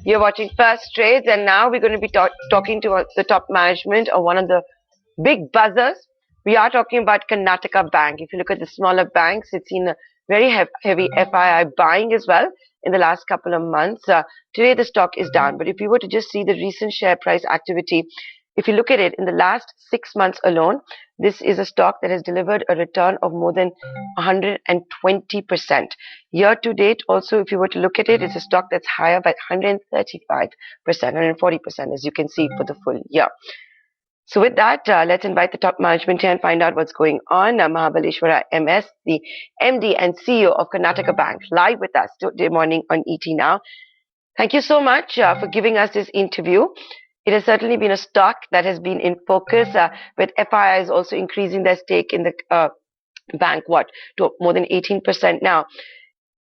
You're watching First Trades, and now we're going to be talking to the top management of one of the big buzzers. We are talking about Karnataka Bank. If you look at the smaller banks, it's seen a very heavy FII buying as well in the last couple of months. Today, the stock is down, but if you were to just see the recent share price activity, if you look at it in the last 6 months alone, this is a stock that has delivered a return of more than 120%. Year to date, also, if you were to look at it, it's a stock that's higher by 135%, 140%, as you can see for the full year. So with that, let's invite the top management here and find out what's going on. Mahabaleshwara MS, the MD and CEO of Karnataka Bank, live with us today morning on ET Now. Thank you so much for giving us this interview. It has certainly been a stock that has been in focus, with FIIs also increasing their stake in the bank, to more than 18% now.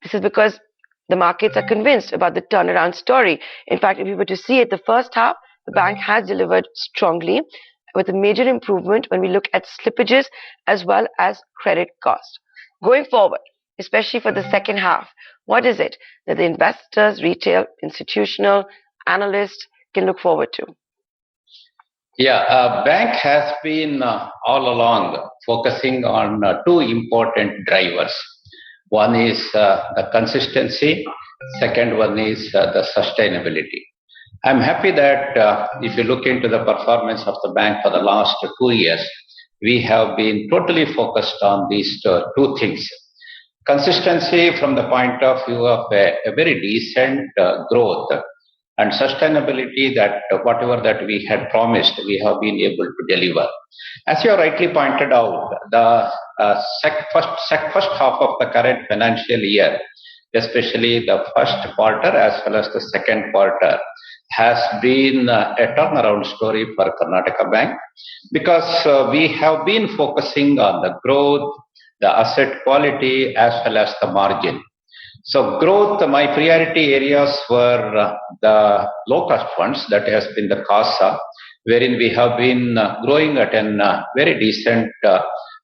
This is because the markets are convinced about the turnaround story. In fact, if you were to see it, the first half, the bank has delivered strongly with a major improvement when we look at slippages as well as credit cost. Going forward, especially for the second half, what is it that the investors, retail, institutional, analysts can look forward to? Yeah, bank has been all along focusing on two important drivers. One is the consistency, second one is the sustainability. I'm happy that if you look into the performance of the bank for the last 2 years, we have been totally focused on these two things. Consistency from the point of view of a very decent growth, and sustainability, that whatever that we had promised, we have been able to deliver. As you rightly pointed out, the first half of the current financial year, especially the first quarter as well as the second quarter, has been a turnaround story for Karnataka Bank, because we have been focusing on the growth, the asset quality as well as the margin. So growth, my priority areas were the low-cost funds, that has been the CASA, wherein we have been growing at a very decent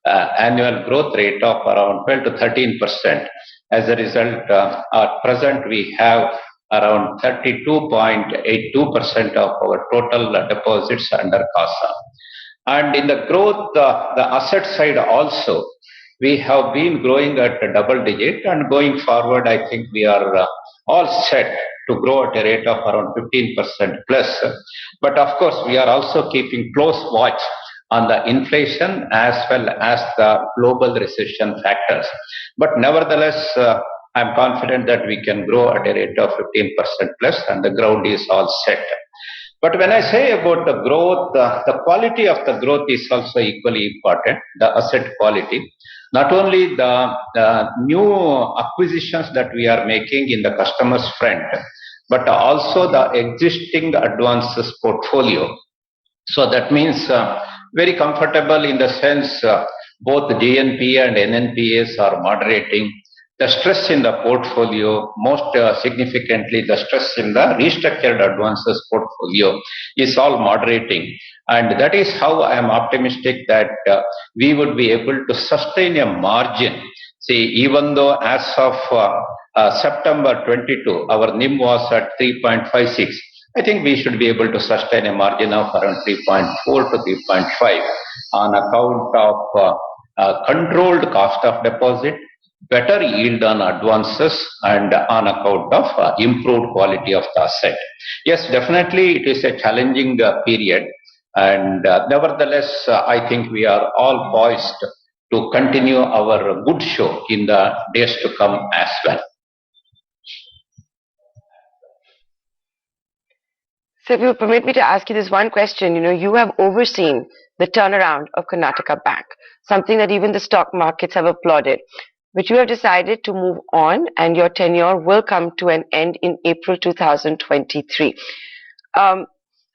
annual growth rate of around 12 to 13%. As a result, at present we have around 32.82% of our total deposits under CASA. And in the growth, the asset side also, we have been growing at a double digit, and going forward, I think we are all set to grow at a rate of around 15% plus. But of course, we are also keeping close watch on the inflation as well as the global recession factors. But nevertheless, I'm confident that we can grow at a rate of 15% plus, and the ground is all set. But when I say about the growth, the quality of the growth is also equally important, the asset quality. Not only the new acquisitions that we are making in the customer's front, but also the existing advances portfolio. So that means very comfortable in the sense both GNP and NNPAs are moderating. The stress in the portfolio, most significantly the stress in the restructured advances portfolio, is all moderating. And that is how I am optimistic that we would be able to sustain a margin. See, even though as of September 22, our NIM was at 3.56, I think we should be able to sustain a margin of around 3.4 to 3.5 on account of controlled cost of deposit, better yield on advances, and on account of improved quality of the asset. Yes, definitely it is a challenging period, and nevertheless, I think we are all poised to continue our good show in the days to come as well. So if you permit me to ask you this one question, you have overseen the turnaround of Karnataka Bank, something that even the stock markets have applauded. But you have decided to move on, and your tenure will come to an end in April 2023. I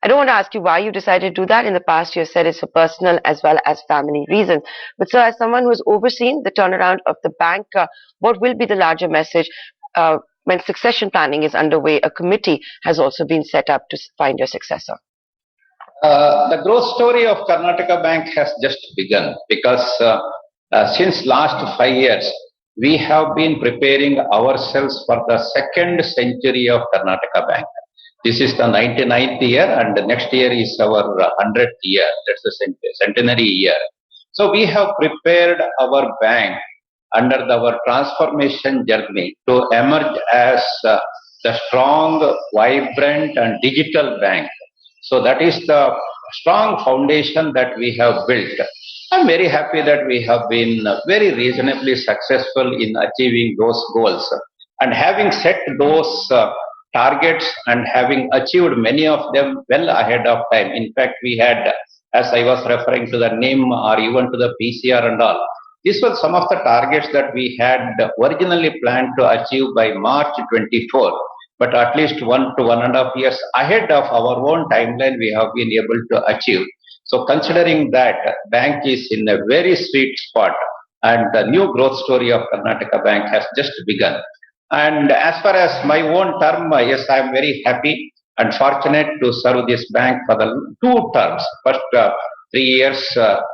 don't want to ask you why you decided to do that. In the past, you have said it's for personal as well as family reasons. But sir, as someone who has overseen the turnaround of the bank, what will be the larger message when succession planning is underway? A committee has also been set up to find your successor. The growth story of Karnataka Bank has just begun, because since last 5 years, we have been preparing ourselves for the second century of Karnataka Bank. This is the 99th year, and the next year is our 100th year. That's the centenary year. So we have prepared our bank under our transformation journey to emerge as the strong, vibrant, and digital bank. So that is the strong foundation that we have built. I'm very happy that we have been very reasonably successful in achieving those goals. And having set those targets and having achieved many of them well ahead of time. In fact, we had, as I was referring to the NIM or even to the PCR and all, these were some of the targets that we had originally planned to achieve by March 24, but at least 1 to 1.5 years ahead of our own timeline, we have been able to achieve. So, considering that, bank is in a very sweet spot, and the new growth story of Karnataka Bank has just begun. And as far as my own term, yes, I am very happy and fortunate to serve this bank for the 2 terms. First 3 years,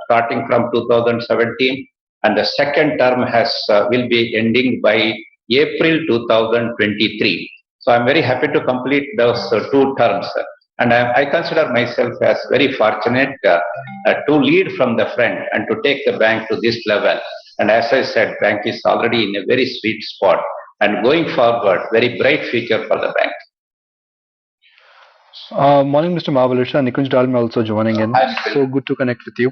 starting from 2017, and the second term has will be ending by April 2023. So I'm very happy to complete those 2 terms, and I consider myself as very fortunate to lead from the front and to take the bank to this level. And as I said, bank is already in a very sweet spot, and going forward, very bright future for the bank. Morning, Mr. Mahabaleshwara. Nikunj Dalmi also joining in. So good to connect with you.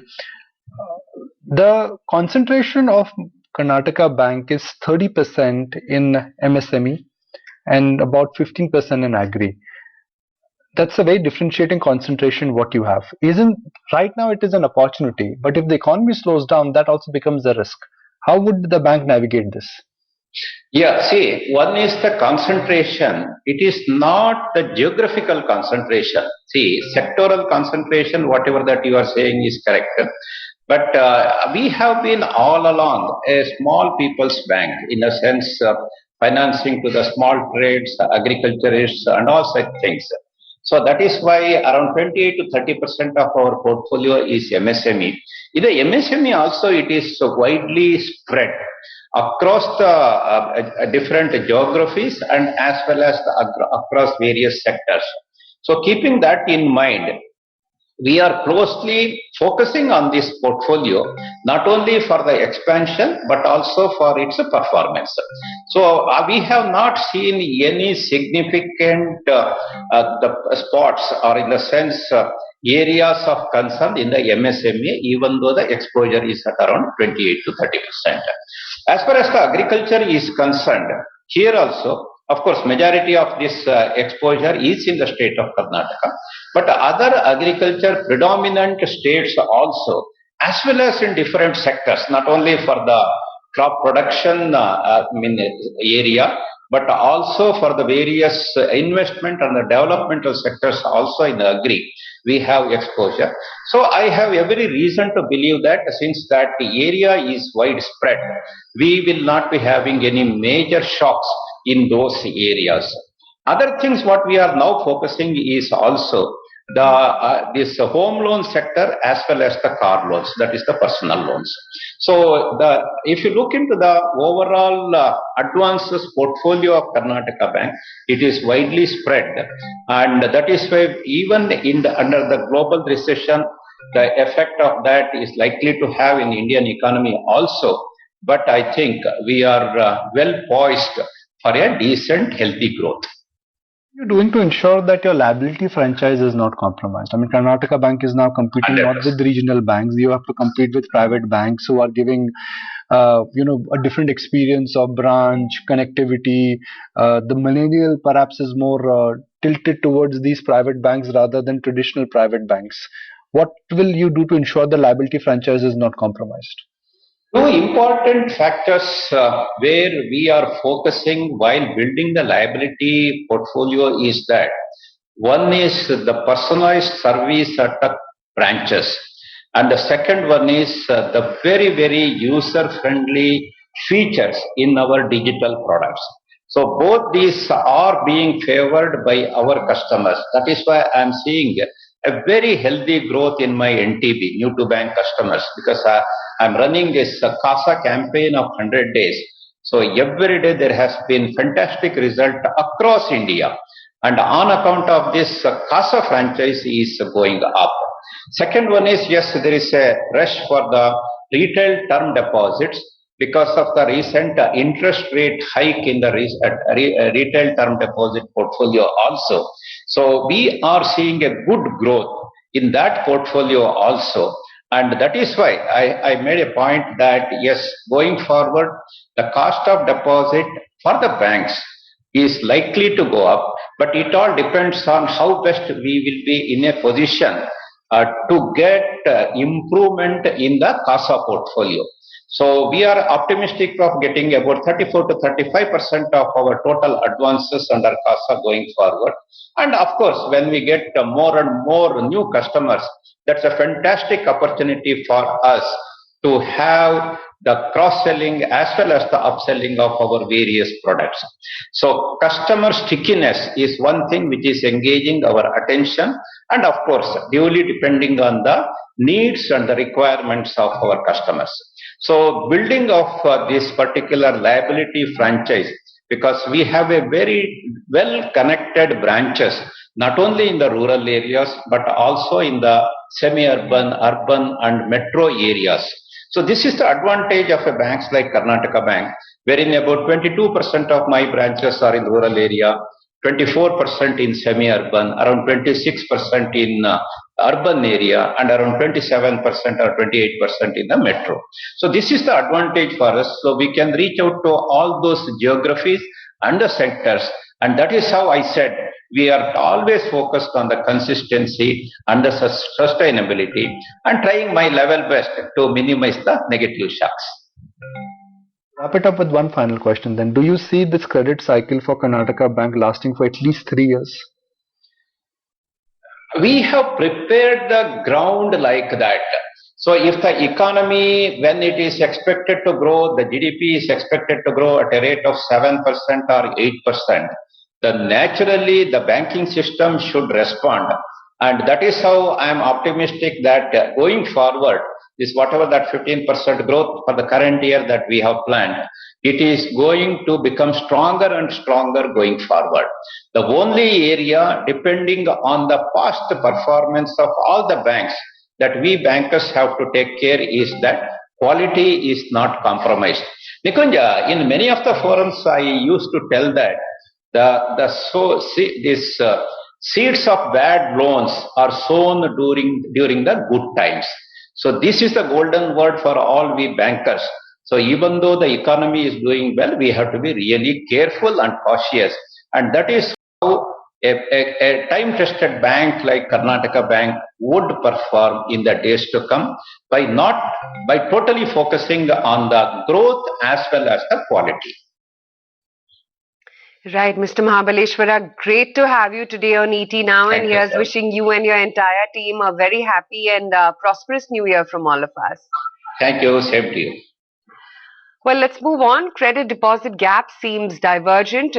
The concentration of Karnataka Bank is 30% in MSME and about 15% in agri. That's a very differentiating concentration what you have. Isn't right now it is an opportunity, but if the economy slows down, that also becomes a risk. How would the bank navigate this? Yeah, see, one is the concentration. It is not the geographical concentration. See, sectoral concentration, whatever that you are saying is correct. But we have been all along a small people's bank, in a sense, financing to the small trades, agriculturists, and all such things. So that is why around 28 to 30% of our portfolio is MSME. In the MSME also, it is widely spread across the different geographies and as well as across various sectors. So keeping that in mind, we are closely focusing on this portfolio not only for the expansion but also for its performance. So we have not seen any significant the spots or in the sense areas of concern in the MSME, even though the exposure is at around 28 to 30%. As far as the agriculture is concerned, here also, of course, majority of this exposure is in the state of Karnataka, but other agriculture predominant states also, as well as in different sectors, not only for the crop production area, but also for the various investment and the developmental sectors also in agri, we have exposure. So I have every reason to believe that since that the area is widespread, we will not be having any major shocks in those areas. Other things what we are now focusing is also the this home loan sector as well as the car loans, that is the personal loans. So the if you look into the overall advances portfolio of Karnataka Bank, it is widely spread, and that is why even in the, under the global recession, the effect of that is likely to have in Indian economy also. But I think we are well poised for a decent, healthy growth. You're doing to ensure that your liability franchise is not compromised? I mean, Karnataka Bank is now competing 100%. not with regional banks. You have to compete with private banks who are giving, a different experience of branch connectivity. The millennial perhaps is more tilted towards these private banks rather than traditional private banks. What will you do to ensure the liability franchise is not compromised? Two important factors where we are focusing while building the liability portfolio is that one is the personalized service at the branches, and the second one is the very, very user friendly features in our digital products. So, both these are being favored by our customers. That is why I am seeing a very healthy growth in my NTB, new to bank customers, because I'm running this CASA campaign of 100 days. So every day there has been fantastic result across India. And on account of this, CASA franchise is going up. Second one is, yes, there is a rush for the retail term deposits because of the recent interest rate hike in the retail term deposit portfolio also. So we are seeing a good growth in that portfolio also. And that is why I made a point that yes, going forward, the cost of deposit for the banks is likely to go up, but it all depends on how best we will be in a position to get improvement in the CASA portfolio. So we are optimistic of getting about 34 to 35% of our total advances under CASA going forward. And of course, when we get more and more new customers, that's a fantastic opportunity for us to have the cross-selling as well as the upselling of our various products. So customer stickiness is one thing which is engaging our attention, and of course duly depending on the needs and the requirements of our customers. So building of this particular liability franchise, because we have a very well connected branches not only in the rural areas but also in the semi-urban, urban and metro areas. So this is the advantage of a banks like Karnataka Bank, wherein about 22% of my branches are in rural area, 24% in semi-urban, around 26% in urban area, and around 27% or 28% in the metro. So this is the advantage for us. So we can reach out to all those geographies and the sectors, and that is how I said we are always focused on the consistency and the sustainability and trying my level best to minimize the negative shocks. Wrap it up with one final question then. Do you see this credit cycle for Karnataka Bank lasting for at least 3 years? We have prepared the ground like that. So if the economy, when it is expected to grow, the GDP is expected to grow at a rate of 7% or 8%, then naturally the banking system should respond. And that is how I am optimistic that going forward, this whatever that 15% growth for the current year that we have planned, it is going to become stronger and stronger going forward. The only area, depending on the past performance of all the banks, that we bankers have to take care is that quality is not compromised. Nikunja, in many of the forums, I used to tell that this seeds of bad loans are sown during the good times. So this is the golden word for all we bankers. So even though the economy is doing well, we have to be really careful and cautious. And that is how a time-tested bank like Karnataka Bank would perform in the days to come by totally focusing on the growth as well as the quality. Right, Mr. Mahabaleshwara, great to have you today on ET Now, and here's wishing you and your entire team a very happy and prosperous new year from all of us. Thank you, same to you. Well, let's move on. Credit deposit gap seems divergent.